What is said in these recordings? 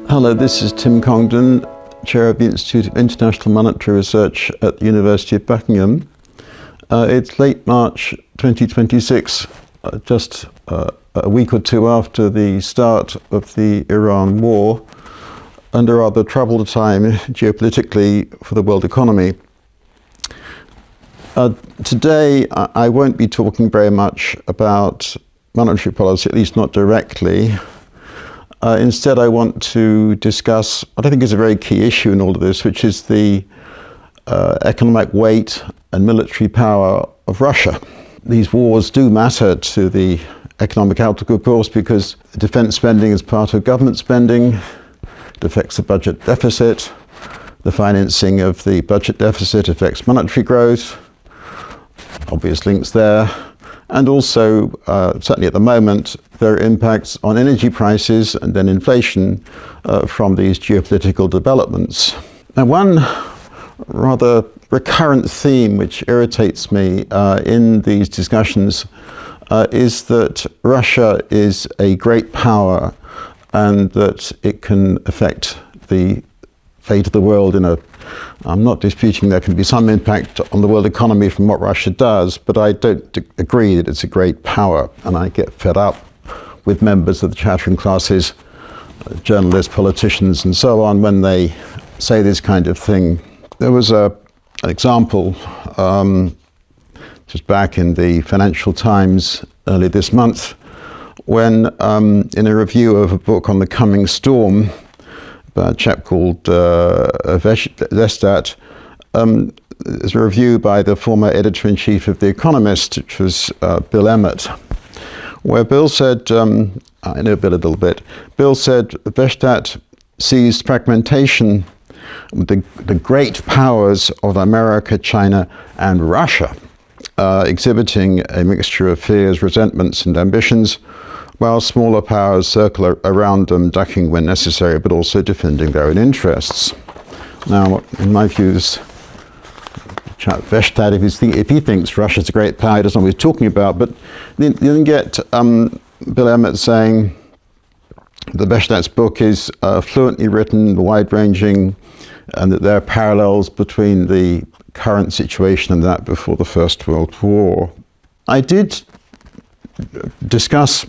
Hello, this is Tim Congdon, Chair of the Institute of International Monetary Research at the University of Buckingham. It's late March 2026, just a week or two after the start of the Iran war, and a rather troubled time geopolitically for the world economy. Today, I won't be talking very much about monetary policy, at least not directly. Instead, I want to discuss what I think is a very key issue in all of this, which is the economic weight and military power of Russia. These wars do matter to the economic outlook, of course, because defense spending is part of government spending. It affects the budget deficit. The financing of the budget deficit affects monetary growth. Obvious links there. And also, certainly at the moment, there are impacts on energy prices and then inflation from these geopolitical developments. Now, one rather recurrent theme which irritates me in these discussions is that Russia is a great power and that it can affect the fate of the world in a I'm not disputing there can be some impact on the world economy from what Russia does, but I don't agree that it's a great power. And I get fed up with members of the chattering classes, journalists, politicians, and so on, when they say this kind of thing. There was an example just back in the Financial Times early this month, when in a review of a book on the coming storm, by a chap called Vestat. There's a review by the former editor-in-chief of The Economist, which was Bill Emmett, where Bill said, I know Bill a little bit, Bill said Vestat sees fragmentation, the great powers of America, China, and Russia, exhibiting a mixture of fears, resentments, and ambitions, while smaller powers circle around them, ducking when necessary, but also defending their own interests. Now, in my views, Vestat, if he thinks Russia's a great power, he doesn't know what he's talking about, but you then get Bill Emmett saying that Vestat's book is fluently written, wide-ranging, and that there are parallels between the current situation and that before the First World War. I did discuss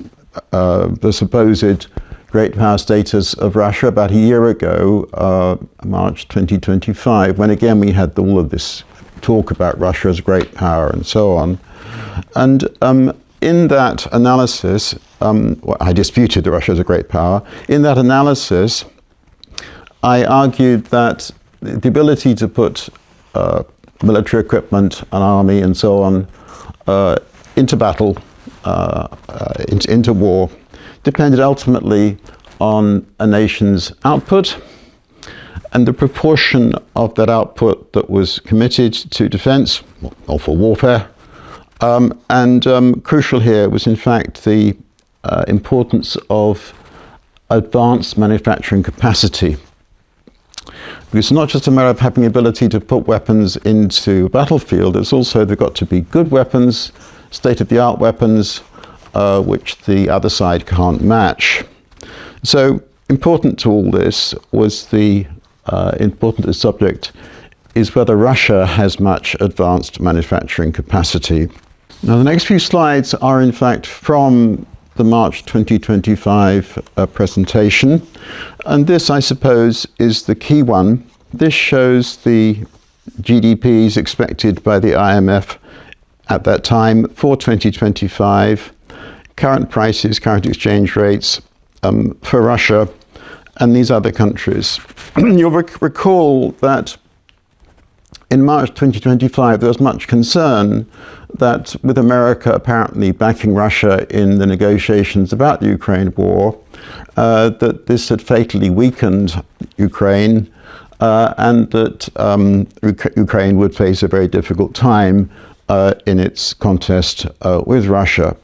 the supposed great power status of Russia about a year ago, March 2025, when again we had all of this talk about Russia as a great power and so on. And in that analysis, I disputed that Russia is a great power. In that analysis, I argued that the ability to put military equipment, an army and so on, into battle, into war, depended ultimately on a nation's output and the proportion of that output that was committed to defense or for warfare. Crucial here was in fact the importance of advanced manufacturing capacity. Because it's not just a matter of having the ability to put weapons into a battlefield, it's also they've got to be good weapons, state-of-the-art weapons, which the other side can't match. So important to all this was important as subject is whether Russia has much advanced manufacturing capacity. Now the next few slides are in fact from the March 2025 presentation, and this I suppose is the key one. This shows the GDPs expected by the IMF at that time for 2025, current prices, current exchange rates for Russia and these other countries. You'll recall that in March 2025 there was much concern that with America apparently backing Russia in the negotiations about the Ukraine war, that this had fatally weakened Ukraine and that Ukraine would face a very difficult time in its contest with Russia.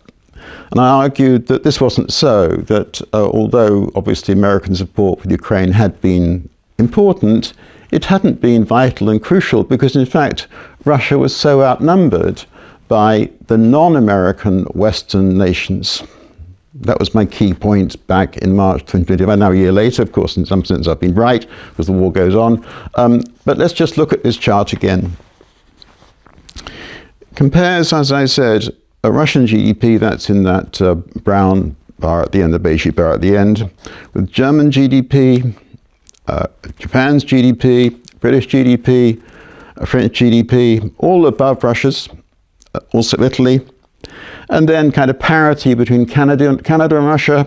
And I argued that this wasn't so, that although obviously American support for Ukraine had been important, it hadn't been vital and crucial because in fact Russia was so outnumbered by the non-American Western nations. That was my key point back in March 2020. Now a year later, of course, in some sense I've been right because the war goes on. But let's just look at this chart again. Compares, as I said, a Russian GDP, that's in that brown bar at the end, the beige bar at the end, with German GDP, Japan's GDP, British GDP, French GDP, all above Russia's, also Italy, and then kind of parity between Canada and Russia,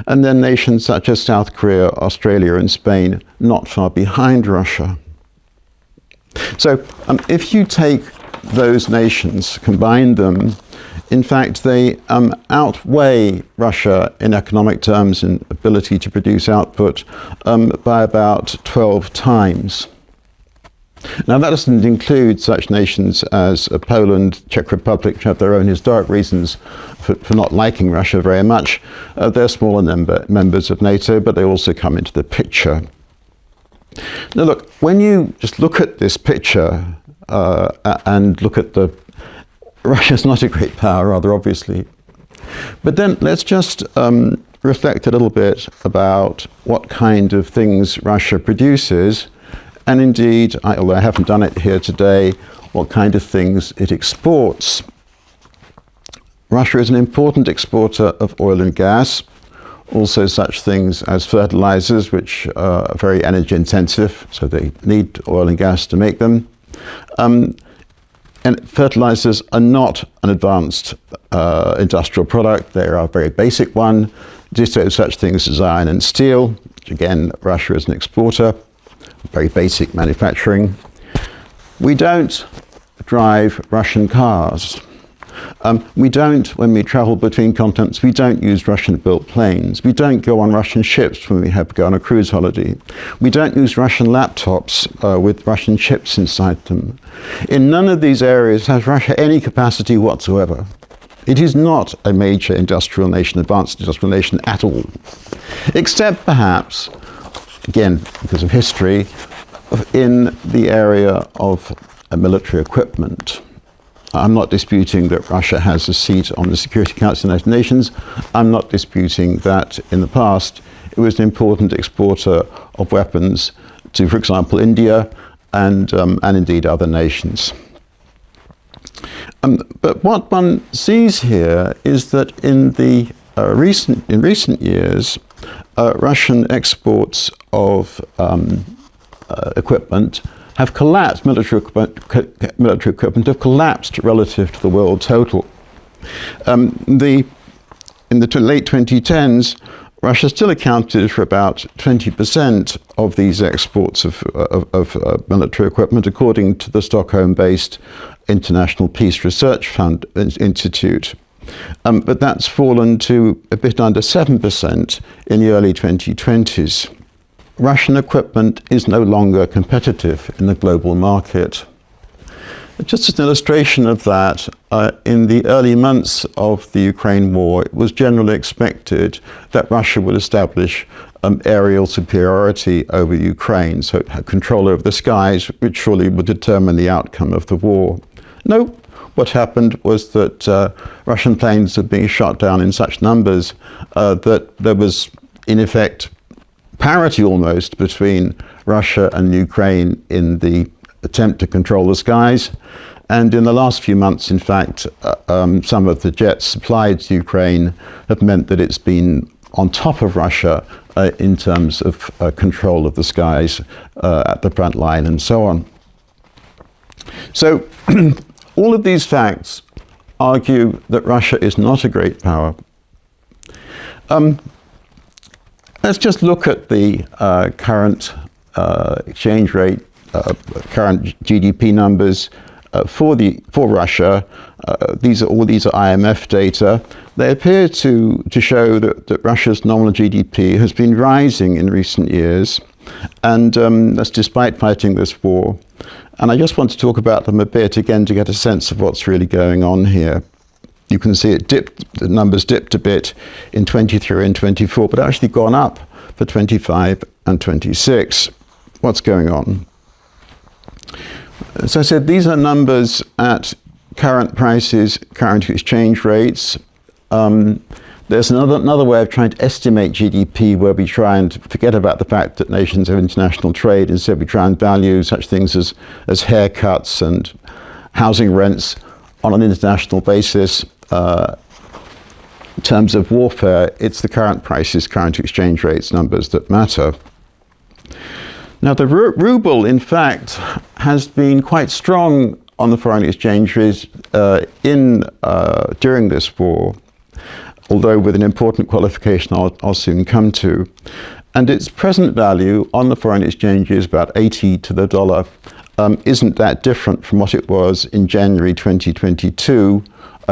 and then nations such as South Korea, Australia, and Spain, not far behind Russia. So if you take those nations, combine them, in fact, they outweigh Russia in economic terms in ability to produce output by about 12 times. Now, that doesn't include such nations as Poland, Czech Republic, which have their own historic reasons for not liking Russia very much. They're smaller members of NATO, but they also come into the picture. Now, look, when you just look at this picture and look at Russia's not a great power, rather obviously. But then let's just reflect a little bit about what kind of things Russia produces, and indeed, although I haven't done it here today, what kind of things it exports. Russia is an important exporter of oil and gas, also such things as fertilizers, which are very energy intensive, so they need oil and gas to make them. And fertilizers are not an advanced industrial product. They are a very basic one. Ditto such things as iron and steel, which again, Russia is an exporter, very basic manufacturing. We don't drive Russian cars. We don't, when we travel between continents, we don't use Russian-built planes. We don't go on Russian ships when we go on a cruise holiday. We don't use Russian laptops with Russian chips inside them. In none of these areas has Russia any capacity whatsoever. It is not a major industrial nation, advanced industrial nation at all. Except perhaps, again, because of history, in the area of military equipment. I'm not disputing that Russia has a seat on the Security Council of the United Nations. I'm not disputing that in the past it was an important exporter of weapons to, for example, India and indeed other nations. But what one sees here is that in recent years, Russian exports of equipment have collapsed. Military equipment have collapsed relative to the world total. In the late 2010s, Russia still accounted for about 20% of these exports of military equipment, according to the Stockholm-based International Peace Research Fund Institute. But that's fallen to a bit under 7% in the early 2020s. Russian equipment is no longer competitive in the global market. Just as an illustration of that, in the early months of the Ukraine war, it was generally expected that Russia would establish aerial superiority over Ukraine, so it had control over the skies, which surely would determine the outcome of the war. No, what happened was that Russian planes were being shot down in such numbers that there was, in effect, parity almost between Russia and Ukraine in the attempt to control the skies. And in the last few months, in fact, some of the jets supplied to Ukraine have meant that it's been on top of Russia in terms of control of the skies at the front line and so on. So all of these facts argue that Russia is not a great power. Let's just look at the current exchange rate, current GDP numbers for Russia. These are IMF data. They appear to show that Russia's nominal GDP has been rising in recent years, and that's despite fighting this war. And I just want to talk about them a bit again to get a sense of what's really going on here. You can see the numbers dipped a bit in 23 and 24, but actually gone up for 25 and 26. What's going on? As I said, these are numbers at current prices, current exchange rates. There's another way of trying to estimate GDP where we try and forget about the fact that nations have international trade. Instead, we try and value such things as haircuts and housing rents on an international basis. In terms of warfare, it's the current prices, current exchange rates numbers that matter. Now, the ruble, in fact, has been quite strong on the foreign exchanges during this war, although with an important qualification I'll soon come to. And its present value on the foreign exchanges, about 80 to the dollar, isn't that different from what it was in January 2022,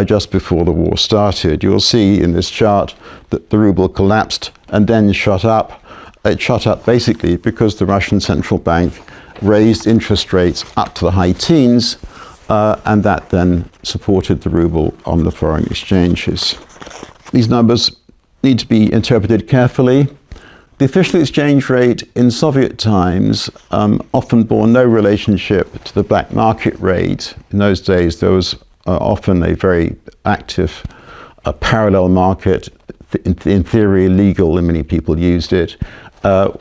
just before the war started. You'll see in this chart that the ruble collapsed and then shot up. It shot up basically because the Russian central bank raised interest rates up to the high teens, and that then supported the ruble on the foreign exchanges. These numbers need to be interpreted carefully. The official exchange rate in Soviet times often bore no relationship to the black market rate. In those days, there was often a very active parallel market, in theory illegal, and many people used it,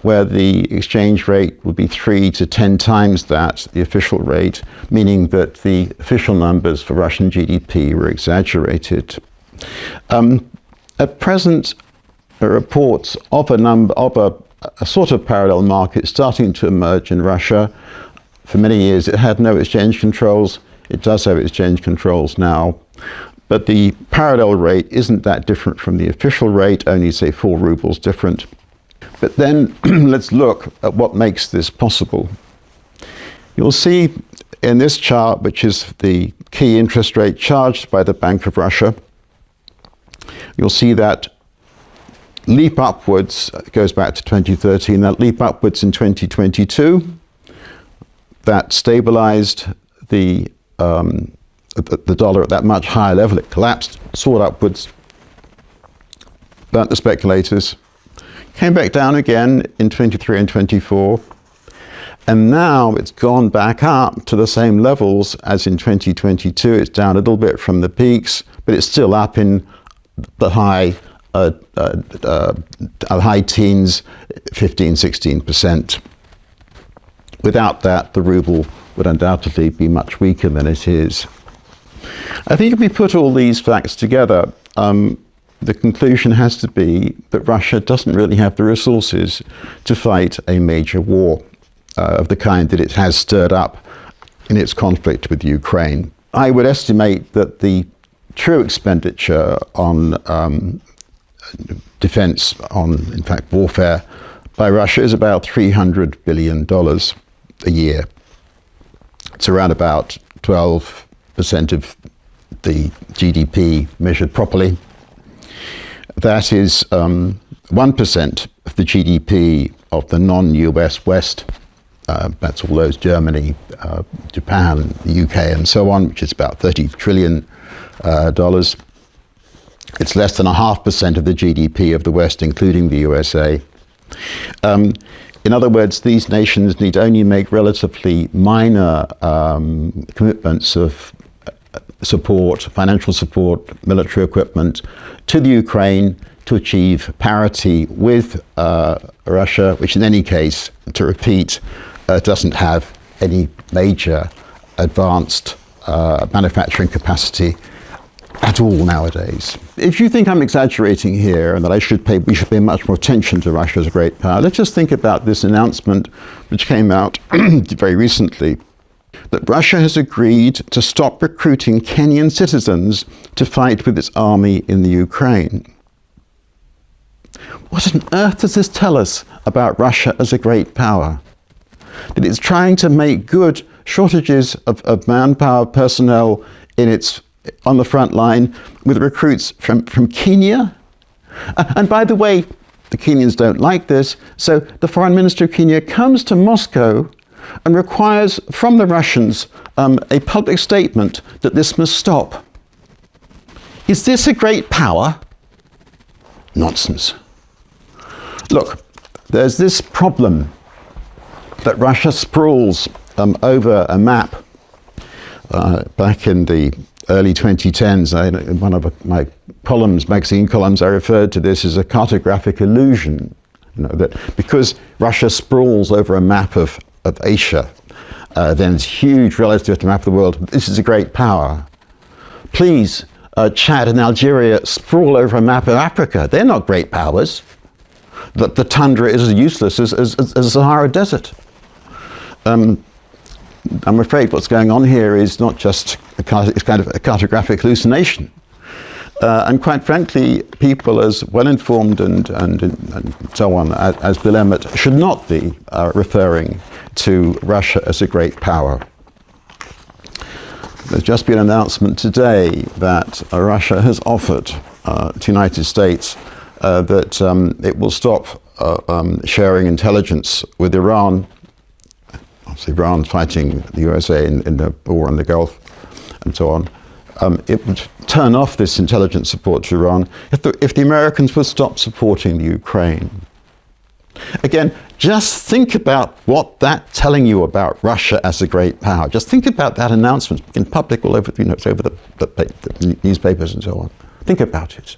where the exchange rate would be 3 to 10 times that, the official rate, meaning that the official numbers for Russian GDP were exaggerated. At present, reports of a sort of parallel market starting to emerge in Russia. For many years, it had no exchange controls. It does have exchange controls now, but the parallel rate isn't that different from the official rate, only say 4 rubles different. But then let's look at what makes this possible. You'll see in this chart, which is the key interest rate charged by the Bank of Russia, you'll see that leap upwards, it goes back to 2013, that leap upwards in 2022, that stabilized the dollar at that much higher level. It collapsed, soared upwards, burnt the speculators, came back down again in 23 and 24, and now it's gone back up to the same levels as in 2022. It's down a little bit from the peaks, but it's still up in the high teens, 15-16%. Without that, the ruble would undoubtedly be much weaker than it is. I think if we put all these facts together, the conclusion has to be that Russia doesn't really have the resources to fight a major war of the kind that it has stirred up in its conflict with Ukraine. I would estimate that the true expenditure on defense, in fact, warfare by Russia is about $300 billion a year. It's around about 12% of the GDP measured properly. That is 1% of the GDP of the non-US West. That's all those Germany, Japan, the UK, and so on, which is about $30 trillion. It's less than 0.5% of the GDP of the West, including the USA. In other words, these nations need only make relatively minor commitments of support, financial support, military equipment to the Ukraine to achieve parity with Russia, which in any case, to repeat, doesn't have any major advanced manufacturing capacity at all nowadays. If you think I'm exaggerating here and that we should pay much more attention to Russia as a great power, let's just think about this announcement which came out very recently, that Russia has agreed to stop recruiting Kenyan citizens to fight with its army in the Ukraine. What on earth does this tell us about Russia as a great power? That it's trying to make good shortages of manpower, personnel on the front line with recruits from Kenya? And by the way, the Kenyans don't like this, so the foreign minister of Kenya comes to Moscow and requires from the Russians a public statement that this must stop. Is this a great power? Nonsense. Look, there's this problem that Russia sprawls over a map back in the early 2010s, in one of my columns, magazine columns, I referred to this as a cartographic illusion. That because Russia sprawls over a map of Asia, then it's huge relative to the map of the world. This is a great power. Please, Chad and Algeria sprawl over a map of Africa. They're not great powers. The tundra is as useless as the Sahara Desert. I'm afraid what's going on here is not just it's kind of a cartographic hallucination. And quite frankly, people as well-informed and so on as Bill Emmett should not be referring to Russia as a great power. There's just been an announcement today that Russia has offered to the United States that it will stop sharing intelligence with Iran. Obviously, Iran fighting the USA in the war in the Gulf and so on. It would turn off this intelligence support to Iran if the Americans would stop supporting the Ukraine. Again, just think about what that's telling you about Russia as a great power. Just think about that announcement in public all over, it's over the newspapers and so on. Think about it.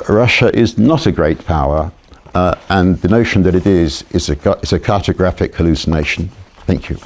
Russia is not a great power, and the notion that it is a cartographic hallucination. Thank you.